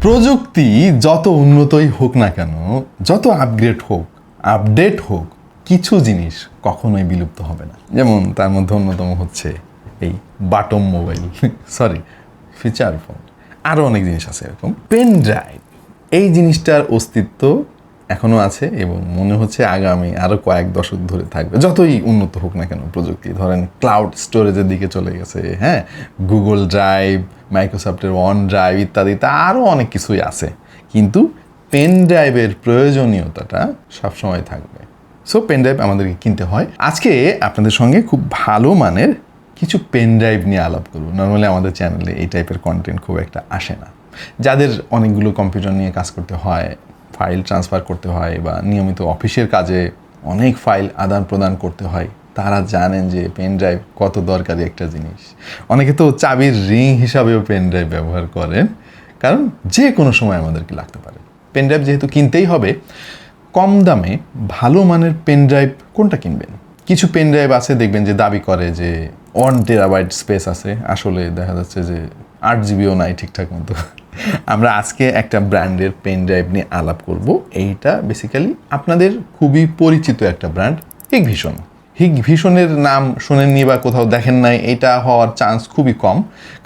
প্রযুক্তি যত উন্নতই হোক না কেন, যত আপডেট হোক, কিছু জিনিস কখনোই বিলুপ্ত হবে না। যেমন তার মধ্যে অন্যতম হচ্ছে এই বাটম মোবাইল, ফিচার ফোন, আরও অনেক জিনিস আছে এরকম। পেন ড্রাইভ, এই জিনিসটার অস্তিত্ব এখনও আছে এবং মনে হচ্ছে আগামী আরও কয়েক দশক ধরে থাকবে, যতই উন্নত হোক না কেন প্রযুক্তি। ধরেন ক্লাউড স্টোরেজের দিকে চলে গেছে, গুগল ড্রাইভ, মাইক্রোসফটের ওয়ান ড্রাইভ ইত্যাদিতে আরও অনেক কিছুই আছে, কিন্তু পেন ড্রাইভের প্রয়োজনীয়তাটা সবসময় থাকবে। সো পেন ড্রাইভ আমাদেরকে কিনতে হয়। আজকে আপনাদের সঙ্গে খুব ভালো মানের কিছু পেন ড্রাইভ নিয়ে আলাপ করবো। নর্মালি আমাদের চ্যানেলে এই টাইপের কন্টেন্ট খুব একটা আসে না। যাদের অনেকগুলো কম্পিউটার নিয়ে কাজ করতে হয়, ফাইল ট্রান্সফার করতে হয়, বা নিয়মিত অফিসের কাজে অনেক ফাইল আদান প্রদান করতে হয়, তারা জানেন যে পেন ড্রাইভ কত দরকারি একটা জিনিস। অনেকে তো চাবির রিং হিসাবেও পেন ড্রাইভ ব্যবহার করেন, কারণ যে কোনো সময় আমাদেরকে লাগতে পারে। পেন ড্রাইভ যেহেতু কিনতেই হবে, কম দামে ভালো মানের পেন ড্রাইভ কোনটা কিনবেন? কিছু পেন ড্রাইভ আছে দেখবেন যে দাবি করে যে 1 টেরাবাইট স্পেস আছে, আসলে দেখা যাচ্ছে যে 8 জিবিও নাই ঠিকঠাক মতো। আমরা আজকে একটা ব্র্যান্ডের পেন ড্রাইভ নিয়ে আলাপ করব। এইটা বেসিক্যালি আপনাদের খুবই পরিচিত একটা ব্র্যান্ড, হিগভিশন। হিগভিশনের নাম শোনেননি বা কোথাও দেখেন নাই, এটা হওয়ার চান্স খুবই কম,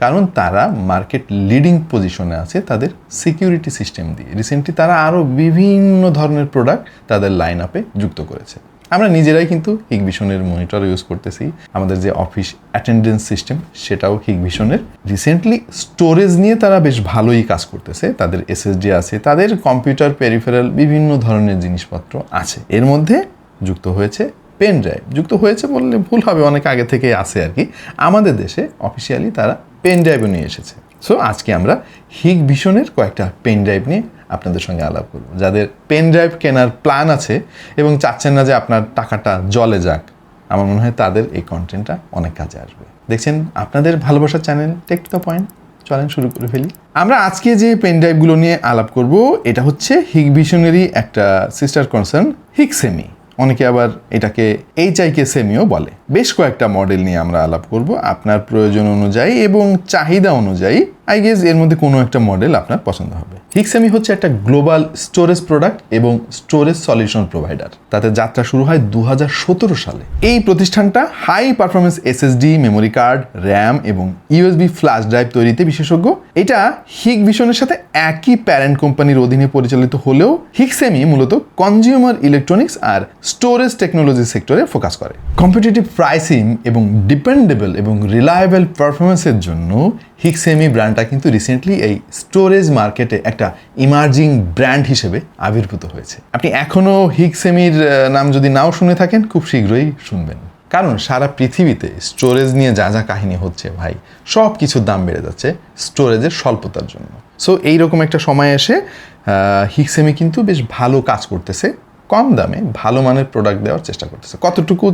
কারণ তারা মার্কেট লিডিং পজিশনে আছে তাদের সিকিউরিটি সিস্টেম দিয়ে। রিসেন্টলি তারা আরও বিভিন্ন ধরনের প্রোডাক্ট তাদের লাইন আপে যুক্ত করেছে। আমরা নিজেরাই কিন্তু হিগভিশনের মনিটর ইউজ করতেছি। আমাদের যে অফিস অ্যাটেন্ডেন্স সিস্টেম, সেটাও হিগভিশনের। রিসেন্টলি স্টোরেজ নিয়ে তারা বেশ ভালোই কাজ করতেছে। তাদের এসএসডি আছে, তাদের কম্পিউটার পেরিফেরাল বিভিন্ন ধরনের জিনিসপত্র আছে। এর মধ্যে যুক্ত হয়েছে পেন ড্রাইভ। যুক্ত হয়েছে বললে ভুল হবে, অনেক আগে থেকেই আছে আর কি। আমাদের দেশে অফিসিয়ালি তারা পেন ড্রাইভও নিয়ে এসেছে। সো আজকে আমরা হিগভিশনের কয়েকটা পেন ড্রাইভ নিয়ে আপনাদের সঙ্গে আলাপ করব। যাদের পেন ড্রাইভ কেনার প্ল্যান আছে এবং চাচ্ছেন না যে আপনার টাকাটা জলে যাক, আমার মনে হয় তাদের এই কন্টেন্টটা অনেক কাজে আসবে। দেখছেন আপনাদের ভালোবাসার channel take to the point. চলেন শুরু করে ফেলি। আমরা আজকে যে পেন ড্রাইভগুলো নিয়ে আলাপ করব, এটা হচ্ছে হিগভিশনেরই একটা সিস্টার কনসার্ন হিগসেমি। অনেকে আবার এটাকে এইচআইকে সেমিও বলে। বেশ কয়েকটা মডেল নিয়ে আমরা আলাপ করব আপনার প্রয়োজন অনুযায়ী এবং চাহিদা অনুযায়ী। আই গেস এর মধ্যে কোনো একটা মডেল আপনার পছন্দ হবে। হিগসেমি হচ্ছে একটা গ্লোবাল স্টোরেজ প্রোডাক্ট এবং স্টোরেজ সলিউশন প্রোভাইডার। তাতে যাত্রা শুরু হয় 2017 সালে। এই প্রতিষ্ঠানটা high performance SSD, memory card, RAM এবং ইউএসবি ফ্ল্যাশ ড্রাইভ তৈরিতে বিশেষজ্ঞ। এটা হিগভিশনের সাথে একই প্যারেন্ট কোম্পানির অধীনে পরিচালিত হলেও হিগসেমি মূলত কনজিউমার ইলেকট্রনিক্স আর স্টোরেজ টেকনোলজি সেক্টরে ফোকাস করে। কম্পিটিটিভ প্রাইসিং এবং ডিপেন্ডেবল এবং রিলায়েবল পারফরমেন্সের জন্য হিগসেমি ব্র্যান্ডটা কিন্তু রিসেন্টলি এই স্টোরেজ মার্কেটে একটা ইমার্জিং ব্র্যান্ড হিসেবে আবির্ভূত হয়েছে। আপনি এখনও হিগসেমির নাম যদি নাও শুনে থাকেন, খুব শীঘ্রই শুনবেন, কারণ সারা পৃথিবীতে স্টোরেজ নিয়ে যা যা কাহিনী হচ্ছে ভাই, সব কিছুর দাম বেড়ে যাচ্ছে স্টোরেজের স্বল্পতার জন্য। সো এইরকম একটা সময় এসে হিগসেমি কিন্তু বেশ ভালো কাজ করতেছে, কম দামে ভালো মানের প্রোডাক্ট দেওয়ার চেষ্টা করতেছে। কতটুকু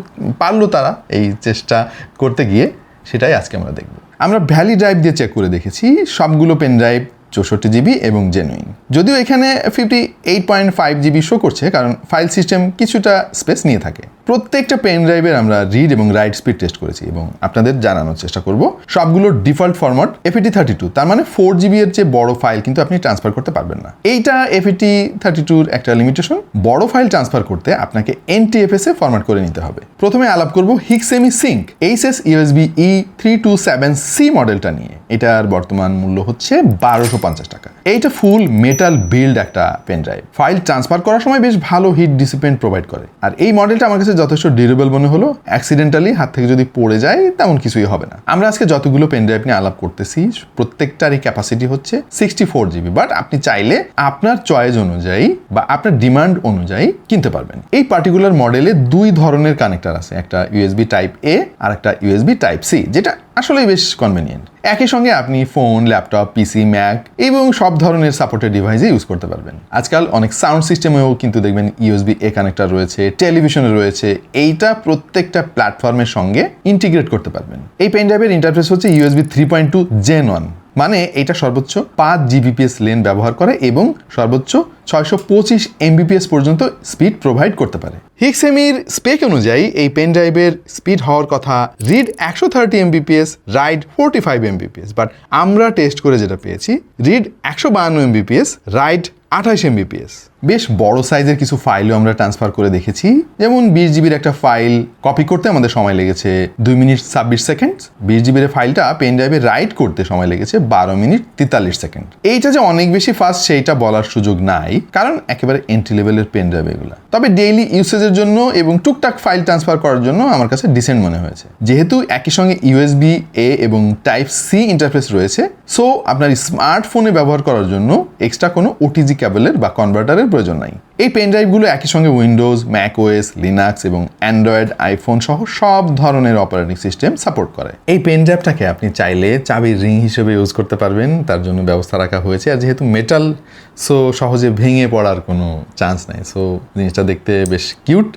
পারলো তারা এই চেষ্টা করতে গিয়ে, সেটাই আজকে আমরা দেখব। আমরা ভ্যালি ড্রাইভ দিয়ে চেক করে দেখেছি, সবগুলো পেন ড্রাইভ 64 জিবি এবং জেনুইন। যদিও এখানে 58.5 জিবি শো করছে, কারণ ফাইল সিস্টেম কিছুটা স্পেস নিয়ে থাকে। প্রত্যেকটা পেন ড্রাইভের আমরা রিড এবং রাইট স্পিড টেস্ট করেছি এবং আপনাদের জানানোর চেষ্টা করব। সবগুলোর ডিফল্ট ফরম্যাট FAT32, তার মানে 4 জিবি এর যে বড় ফাইল কিন্তু আপনি ট্রান্সফার করতে পারবেন না। এইটা FAT32 একটা লিমিটেশন। বড় ফাইল ট্রান্সফার করতে আপনাকে NTFS এ ফরম্যাট করে নিতে হবে। প্রথমে আলাপ করব হিগসেমি সিঙ্ক HSS USB E327C মডেলটা নিয়ে। এটার বর্তমান মূল্য হচ্ছে 1250 টাকা। এইটা ফুল মেটাল বিল্ড একটা পেন ড্রাইভ। ফাইল ট্রান্সফার করার সময় বেশ ভালো হিট ডিসিপেন্ট প্রোভাইড করে। আর এই মডেলটা আমার কাছে যথেষ্ট ডিউরেবল মনে হলো। অ্যাক্সিডেন্টালি হাত থেকে যদি পড়ে যায় তেমন কিছুই হবে না। আমরা আজকে যতগুলো পেন ড্রাইভ নিয়ে আলাপ করতেছি, প্রত্যেকটারই ক্যাপাসিটি হচ্ছে 64 জিবি, বাট আপনি চাইলে আপনার চয়েস অনুযায়ী বা আপনার ডিমান্ড অনুযায়ী কিনতে পারবেন। এই পার্টিকুলার মডেলে 2 ধরনের কানেক্টর আছে, একটা USB টাইপ A আর একটা USB টাইপ C, যেটা আসলেই বেশ কনভেনিয়েন্ট। একই সঙ্গে আপনি ফোন, ল্যাপটপ, পিসি, ম্যাক এবং সব ধরনের সাপোর্টেড ডিভাইসে ইউজ করতে পারবেন। আজকাল অনেক সাউন্ড সিস্টেমেও কিন্তু দেখবেন USB A কানেক্টর রয়েছে, টেলিভিশনে রয়েছে। এইটা প্রত্যেকটা প্ল্যাটফর্মের সঙ্গে ইন্টিগ্রেট করতে পারবেন। এই পেন ড্রাইভের ইন্টারফেস হচ্ছে USB 3.2 Gen 1। মানে এটা সর্বোচ্চ 5 Gbps লেন ব্যবহার করে এবং সর্বোচ্চ 625 Mbps পর্যন্ত স্পিড প্রোভাইড করতে পারে। হিক্সেমির স্পেক অনুযায়ী এই পেন ড্রাইভের স্পিড হওয়ার কথা read 130 Mbps, right 45 Mbps, but আমরা টেস্ট করে যেটা পেয়েছি রিড 152 Mbps, রাইট 28 Mbps। বেশ বড় সাইজের কিছু ফাইলও আমরা ট্রান্সফার করে দেখেছি, যেমন 20 জিবির একটা ফাইল কপি করতে আমাদের সময় লেগেছে 2 মিনিট 26 সেকেন্ড। 20 জিবির ফাইলটা পেন ড্রাইভে রাইট করতে সময় লেগেছে 12 মিনিট 43 সেকেন্ড। এইটা যে অনেক বেশি ফাস্ট সেইটা বলার সুযোগ নাই, কারণ একেবারে এন্ট্রি লেভেলের পেন ড্রাইভ এগুলো। তবে ডেইলি ইউসেজের জন্য এবং টুকটাক ফাইল ট্রান্সফার করার জন্য আমার কাছে ডিসেন্ট মনে হয়েছে। যেহেতু একই সঙ্গে USB A এবং টাইপ সি ইন্টারফেস রয়েছে, সো আপনার স্মার্টফোনে ব্যবহার করার জন্য এক্সট্রা কোনো OTG কেবলের বা কনভার্টারের প্রয়োজন নাই। এই পেন ড্রাইভগুলো একই সঙ্গে উইন্ডোজ, ম্যাকওএস, লিনাক্স এবং অ্যান্ড্রয়েড, আইফোন সহ সব ধরনের অপারেটিং সিস্টেম সাপোর্ট করে। এই পেন ড্রাইভটাকে আপনি চাইলে চাবির রিং হিসেবে ইউজ করতে পারবেন, তার জন্য ব্যবস্থা রাখা হয়েছে। আর যেহেতু মেটাল, সো সহজে ভেঙে পড়ার কোনো চান্স নাই। সো জিনিসটা দেখতে বেশ কিউট,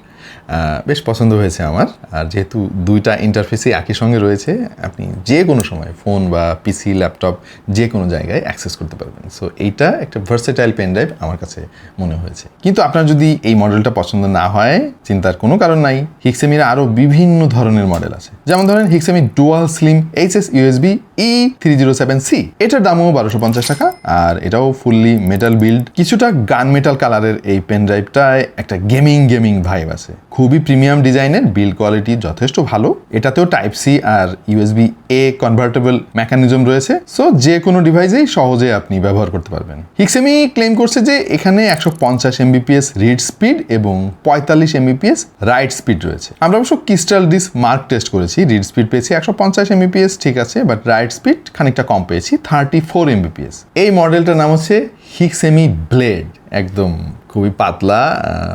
বেশ পছন্দ হয়েছে আমার। আর যেহেতু দুইটা ইন্টারফেসই একই সঙ্গে রয়েছে, আপনি যে কোনো সময় ফোন বা পিসি, ল্যাপটপ যে কোনো জায়গায় অ্যাক্সেস করতে পারবেন। সো এইটা একটা ভার্সেটাইল পেন ড্রাইভ আমার কাছে মনে হয়েছে। কিন্তু আপনার যদি এই মডেলটা পছন্দ না হয়, চিন্তার কোনো কারণ নাই। হিক্সেমির আরও বিভিন্ন ধরনের মডেল আছে, যেমন ধরেন HikSemi dual slim HS USB E307C। এটার দামও 1250 টাকা, আর এটাও ফুললি মেটাল বিল্ড। কিছুটা গান মেটাল কালারের এই পেন ড্রাইভটায় একটা গেমিং ভাইব আছে। খুবই প্রিমিয়াম ডিজাইনের, বিল্ড কোয়ালিটি যথেষ্ট ভালো। এটাতেও টাইপ সি আর USB A কনভার্টেবল মেকানিজম রয়েছে, সো যে কোনো ডিভাইসেই সহজে আপনি ব্যবহার করতে পারবেন। হিক্সেমি ক্লেম করছে যে এখানে 150 Mbps রিড স্পিড এবং 45 Mbps রাইট স্পিড রয়েছে। আমরা অবশ্য ক্রিস্টাল ডিস মার্ক টেস্ট করেছি, রিড স্পিড পেয়েছি 150 Mbps, ঠিক আছে, বাট রাইট স্পিড খানিকটা কম পেয়েছি, 34 Mbps। এই মডেলটার নাম হচ্ছে হিক্সেমি ব্লেড। একদম খুবই পাতলা,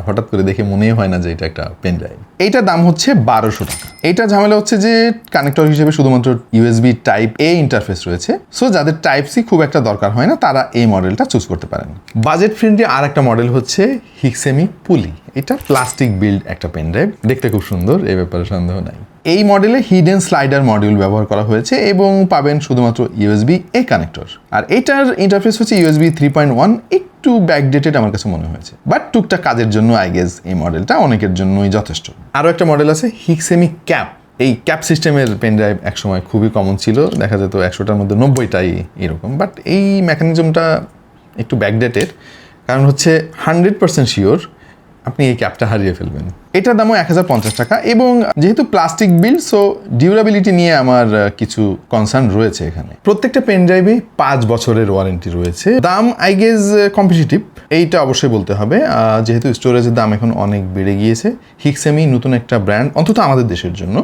হঠাৎ করে দেখে মনেই হয় না যে এটা একটা পেন ড্রাইভ। এইটার দাম হচ্ছে 1200 টাকা। এইটা ঝামেলা হচ্ছে যে কানেক্টর হিসেবে শুধুমাত্র USB টাইপ A ইন্টারফেস রয়েছে, সো যাদের টাইপ সি খুব একটা দরকার হয় না তারা এই মডেলটা চুজ করতে পারেন। বাজেট ফ্রেন্ডলি আর একটা মডেল হচ্ছে হিক্সেমি পুলি। এটা প্লাস্টিক বিল্ড একটা পেন ড্রাইভ, দেখতে খুব সুন্দর, এই ব্যাপারে সন্দেহ নাই। এই মডেলে হিডেন স্লাইডার মডিউল ব্যবহার করা হয়েছে এবং পাবেন শুধুমাত্র USB A কানেক্টর। আর এটার ইন্টারফেস হচ্ছে USB 3.1, একটু ব্যাকডেটেড আমার কাছে মনে হয়েছে, বাট টুকটাক কাজের জন্য আই গেস এই মডেলটা অনেকের জন্যই যথেষ্ট। আরও একটা মডেল আছে হিক্সেমি ক্যাপ। এই ক্যাপ সিস্টেমের পেন ড্রাইভ একসময় খুবই কমন ছিল, দেখা যেত 100টার মধ্যে 90টাই এরকম, বাট এই মেকানিজমটা একটু ব্যাকডেটেড, কারণ হচ্ছে 100% শিওর আপনি এই ক্যাপটা হারিয়ে ফেলবেন। এটার দামও 1050 টাকা, এবং যেহেতু প্লাস্টিক বিল্ড, সো ডিউরাবিলিটি নিয়ে আমার কিছু কনসার্ন রয়েছে এখানে। প্রত্যেকটা পেন ড্রাইভে 5 বছরের ওয়ারেন্টি রয়েছে। দাম আই গেস কম্পিটিটিভ, এইটা অবশ্যই বলতে হবে, যেহেতু স্টোরেজের দাম এখন অনেক বেড়ে গিয়েছে। হিক্সেমি নতুন একটা ব্র্যান্ড, অন্তত আমাদের দেশের জন্য,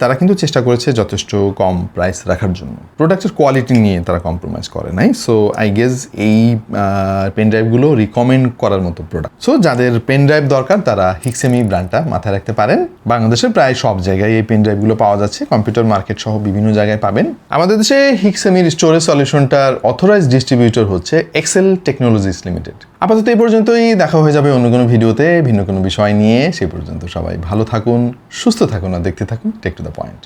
তারা কিন্তু চেষ্টা করেছে যথেষ্ট কম প্রাইস রাখার জন্য। প্রোডাক্টের কোয়ালিটি নিয়ে তারা কম্প্রোমাইজ করে নাই, সো আই গেস এই পেন ড্রাইভগুলো রিকমেন্ড করার মতো প্রোডাক্ট। সো যাদের পেন ড্রাইভ দরকার তারা হিক্সেমি ব্র্যান্ডটা মাথায় রাখতে পারেন। বাংলাদেশের প্রায় সব জায়গায় এই পেন ড্রাইভগুলো পাওয়া যাচ্ছে, কম্পিউটার মার্কেট সহ বিভিন্ন জায়গায় পাবেন। আমাদের দেশে হিক্সেমির স্টোরেজ সলিউশনটার অথরাইজড ডিস্ট্রিবিউটর হচ্ছে এক্সেল টেকনোলজিস লিমিটেড। আপাতত এই পর্যন্তই, দেখা হয়ে যাবে অন্য কোনো ভিডিওতে ভিন্ন কোনো বিষয় নিয়ে। সেই পর্যন্ত সবাই ভালো থাকুন, সুস্থ থাকুন, আর দেখতে থাকুন টেক টু দ্য পয়েন্ট।